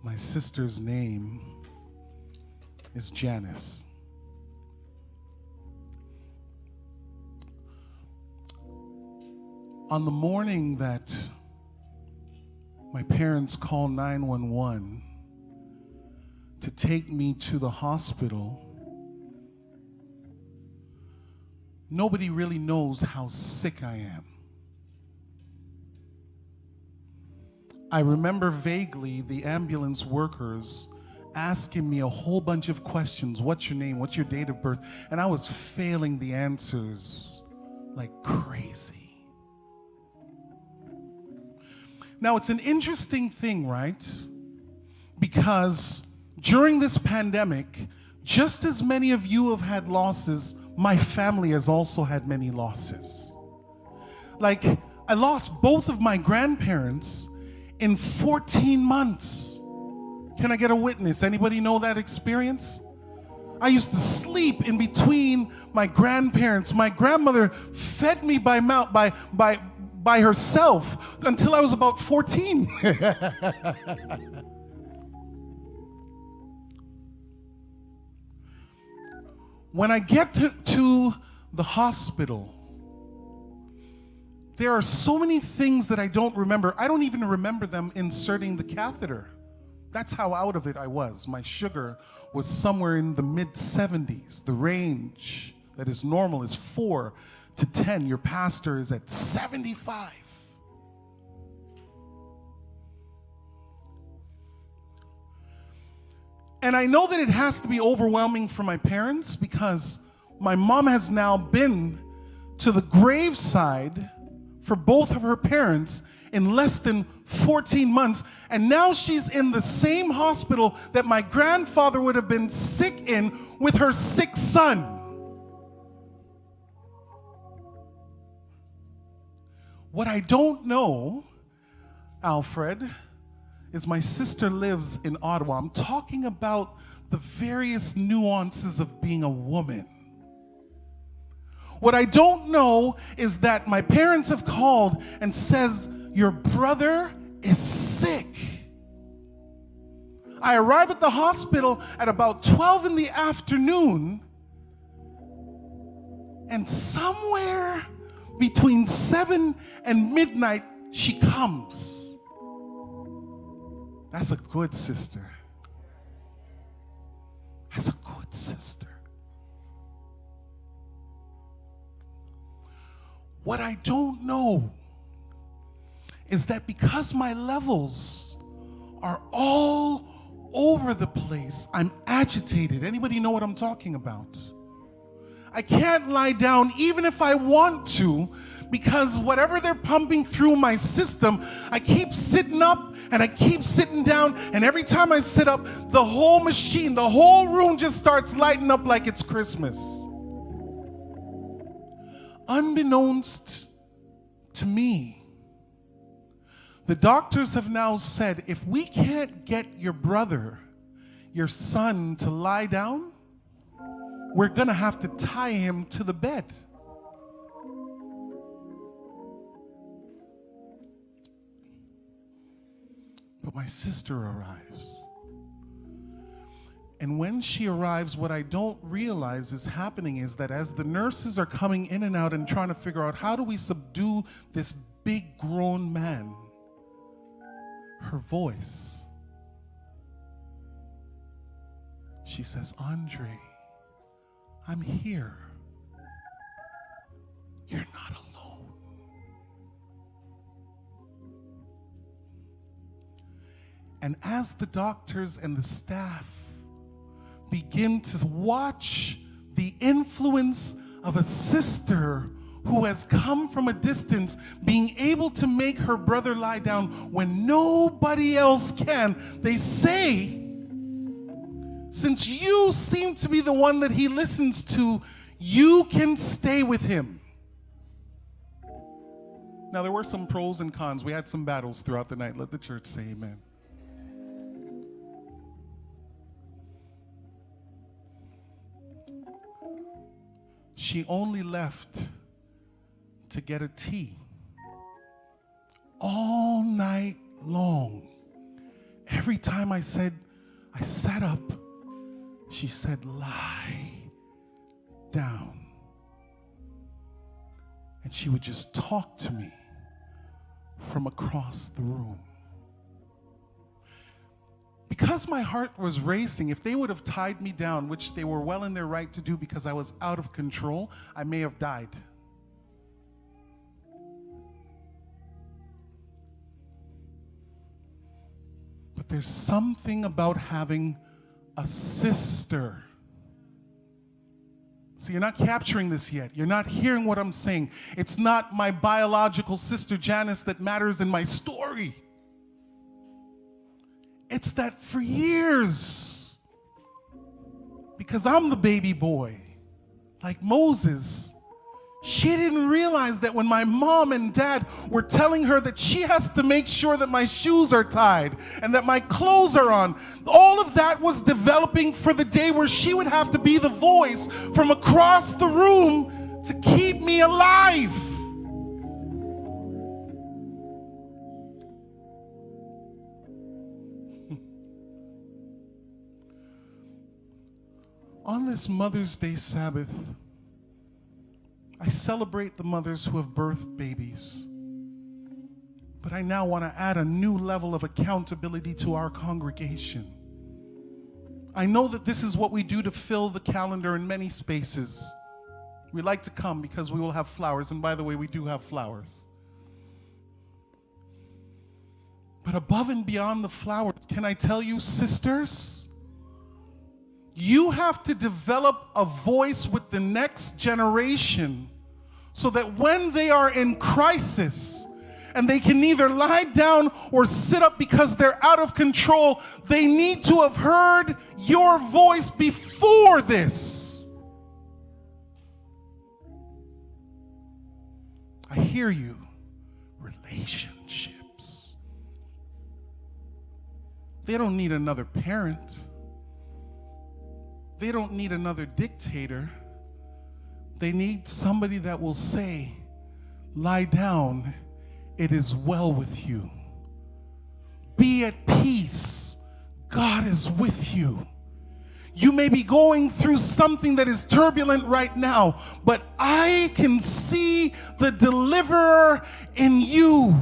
My sister's name is Janice. On the morning that my parents called 911 to take me to the hospital, nobody really knows how sick I am. I remember vaguely the ambulance workers asking me a whole bunch of questions. What's your name? What's your date of birth? And I was failing the answers like crazy. Now, it's an interesting thing, right? Because during this pandemic, just as many of you have had losses, my family has also had many losses. Like, I lost both of my grandparents in 14 months. Can I get a witness? Anybody know that experience? I used to sleep in between my grandparents. My grandmother fed me by mouth by herself until I was about 14. When I get to the hospital, there are so many things that I don't remember. I don't even remember them inserting the catheter. That's how out of it I was. My sugar was somewhere in the mid-70s. The range that is normal is 4 to 10. Your pastor is at 75. And I know that it has to be overwhelming for my parents because my mom has now been to the graveside for both of her parents in less than 14 months. And now she's in the same hospital that my grandfather would have been sick in with her sick son. What I don't know, Alfred, is my sister lives in Ottawa. I'm talking about the various nuances of being a woman. What I don't know is that my parents have called and says, your brother is sick. I arrive at the hospital at about 12 in the afternoon, and somewhere between 7 and midnight, she comes. That's a good sister. That's a good sister. What I don't know is that because my levels are all over the place, I'm agitated. Anybody know what I'm talking about? I can't lie down even if I want to, because whatever they're pumping through my system, I keep sitting up and I keep sitting down, and every time I sit up, the whole machine, the whole room just starts lighting up like it's Christmas. Unbeknownst to me, the doctors have now said, if we can't get your brother, your son, to lie down, we're going to have to tie him to the bed. But my sister arrives. And when she arrives, what I don't realize is happening is that as the nurses are coming in and out and trying to figure out how do we subdue this big grown man, her voice, she says, Andre, I'm here. You're not alone. And as the doctors and the staff begin to watch the influence of a sister who has come from a distance, being able to make her brother lie down when nobody else can, they say, since you seem to be the one that he listens to, you can stay with him. Now, there were some pros and cons. We had some battles throughout the night. Let the church say amen. She only left to get a tea. All night long, every time I sat up, she said, lie down. And she would just talk to me from across the room. Because my heart was racing, if they would have tied me down, which they were well in their right to do because I was out of control, I may have died. But there's something about having a sister. So you're not capturing this yet. You're not hearing what I'm saying. It's not my biological sister Janice that matters in my story. It's that for years, because I'm the baby boy, like Moses, she didn't realize that when my mom and dad were telling her that she has to make sure that my shoes are tied and that my clothes are on, all of that was developing for the day where she would have to be the voice from across the room to keep me alive. On this Mother's Day Sabbath, I celebrate the mothers who have birthed babies. But I now want to add a new level of accountability to our congregation. I know that this is what we do to fill the calendar in many spaces. We like to come because we will have flowers, and by the way, we do have flowers. But above and beyond the flowers, can I tell you, sisters, you have to develop a voice with the next generation so that when they are in crisis and they can neither lie down or sit up because they're out of control, they need to have heard your voice before this. I hear you. Relationships. They don't need another parent. They don't need another dictator. They need somebody that will say, lie down, it is well with you. Be at peace, God is with you. You may be going through something that is turbulent right now, but I can see the deliverer in you.